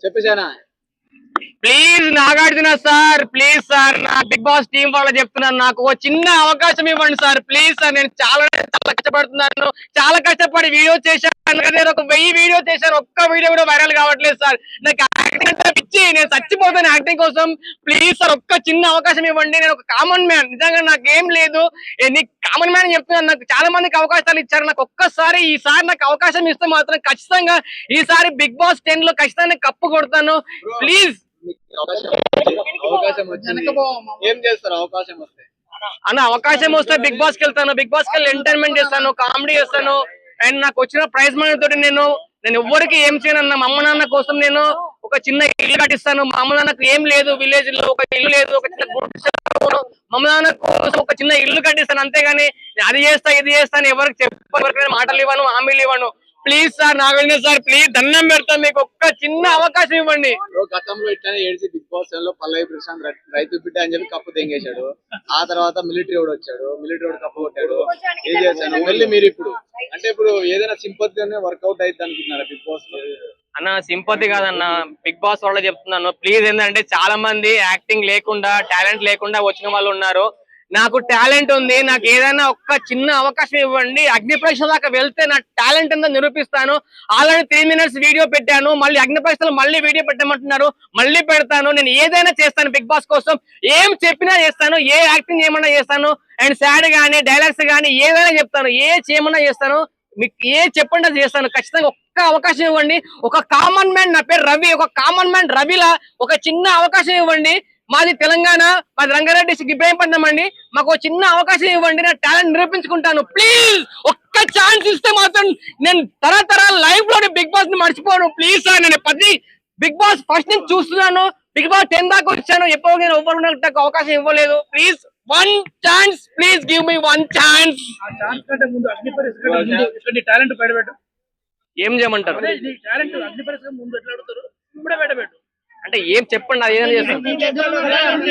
చెప్పేసానా? Please Nagarjuna sir, please sir, నా Bigg Boss team వాళ్ళ చెప్తున్నాను, నాకు ఒక చిన్న అవకాశం ఇవ్వండి సార్, ప్లీజ్ సార్. నేను చాలా చాలా కష్టపడుతున్నాను, చాలా కష్టపడి వీడియో చేశాను. నేను ఒక 1000 వీడియో చేశాను, ఒక్క వీడియో కూడా వైరల్ కావట్లేదు సార్. నాకు యాక్టింగ్ అంటే పిచ్చి, నేను చచ్చిపోతాను యాక్టింగ్ కోసం. ప్లీజ్ సార్, ఒక్క చిన్న అవకాశం ఇవ్వండి. నేను ఒక కామన్ మ్యాన్, నిజంగా నాకేం లేదు. నీకు కామన్ మ్యాన్ చెప్తున్నాను, నాకు చాలా మందికి అవకాశాలు ఇచ్చారు. నాకు ఒక్కసారి ఈసారి నాకు అవకాశం ఇస్తే మాత్రం ఖచ్చితంగా ఈసారి బిగ్ బాస్ 10 లో ఖచ్చితంగా కప్పు కొడతాను. ప్లీజ్ అవకాశం వచ్చింది, ఏం చేస్తారు అవకాశం వస్తే? అన్న అవకాశం వస్తే బిగ్ బాస్ కి వెళ్తాను, బిగ్ బాస్ కి వెళ్ళి ఎంటర్టైన్మెంట్ చేస్తాను, కామెడీ చేస్తాను. అండ్ నాకు వచ్చిన ప్రైజ్ మనీ తోటి నేను ఎవ్వరికి ఏం చేయను అన్న. మా అమ్మ నాన్న కోసం నేను ఒక చిన్న ఇల్లు కట్టిస్తాను. మా అమ్మ నాన్నకు ఏం లేదు, విలేజ్ లో ఒక ఇల్లు లేదు, ఒక చిన్న మా అమ్మ నాన్న కోసం ఒక చిన్న ఇల్లు కట్టిస్తాను. అంతేగాని అది చేస్తా ఇది చేస్తాను ఎవరికి ఎవరికైనా మాటలు ఇవ్వను, హామీలు ఇవ్వను. Please sir, Nagendra sir, please దండం పెడతాను, మీకు ఒక్క చిన్న అవకాశం ఇవ్వండి. గతంలో ఇట్లానే ఏడ్చి బిగ్ బాస్ లో పల్లవి ప్రశాంత్ రైతు బిడ్డ అని చెప్పి కప్పు తెంగేశాడు. ఆ తర్వాత మిలిటరీ వాడు వచ్చాడు, మిలిటరీ వాడు కప్పు కొట్టాడు. ఏం చేశాను మళ్ళీ మీరు ఇప్పుడు అంటే ఇప్పుడు ఏదైనా సింపతిగానే వర్కౌట్ అయితే అనుకుంటున్నారా బిగ్ బాస్ లో? అన్న సింపతి కాదన్న, బిగ్ బాస్ వాళ్ళ చెప్తున్నాను ప్లీజ్. ఏంటంటే చాలా మంది యాక్టింగ్ లేకుండా, టాలెంట్ లేకుండా వచ్చిన వాళ్ళు ఉన్నారు. నాకు టాలెంట్ ఉంది, నాకు ఏదైనా ఒక్క చిన్న అవకాశం ఇవ్వండి. అగ్ని పరీక్ష దాకా వెళ్తే నా టాలెంట్ అంతా నిరూపిస్తాను. ఆల్రెడీ 3 minutes వీడియో పెట్టాను, మళ్ళీ అగ్ని పరీక్షలు మళ్ళీ వీడియో పెట్టమంటున్నారు, మళ్ళీ పెడతాను. నేను ఏదైనా చేస్తాను బిగ్ బాస్ కోసం, ఏం చెప్పినా చేస్తాను, ఏ యాక్టింగ్ చేయమన్నా చేస్తాను. అండ్ సాడ్ గానీ డైలాగ్స్ గానీ ఏదైనా చెప్తాను, ఏ చేయమన్నా చేస్తాను. మీకు ఏ చెప్పండి అది చేస్తాను. ఖచ్చితంగా ఒక్క అవకాశం ఇవ్వండి. ఒక కామన్ మ్యాన్, నా పేరు రవి, ఒక కామన్ మ్యాన్ రవిలా ఒక చిన్న అవకాశం ఇవ్వండి. మాది తెలంగాణ, మాది రంగారెడ్డి డిస్ట్రిక్ట్ ఇబ్రాహీంపట్నం అండి. మాకు ఒక చిన్న అవకాశం ఇవ్వండి, నా టాలెంట్ నిరూపించుకుంటాను. ప్లీజ్ ఒక్క ఛాన్స్ ఇస్తే మాత్రం నేను తరతరాల లైఫ్ లోని బిగ్ బాస్ ని మర్చిపోను. ప్లీజ్ సార్, నేను బిగ్ బాస్ ఫస్ట్ నుంచి చూస్తున్నాను, బిగ్ బాస్ 10 దాకా వచ్చాను, ఎప్పుడు నేను ఎవరు అవకాశం ఇవ్వలేదు. Please one chance, please give me one chance. Talent బయటపెట్టు. ఏం చేయమంటారు? టాలెంట్ అగ్ని పరీక్ష ముందు ఎట్లా అడుగుతారు, ఇప్పుడే బయటపెట్టు. అంటే ఏం చెప్పండి, అది ఏదైనా చేస్తాను.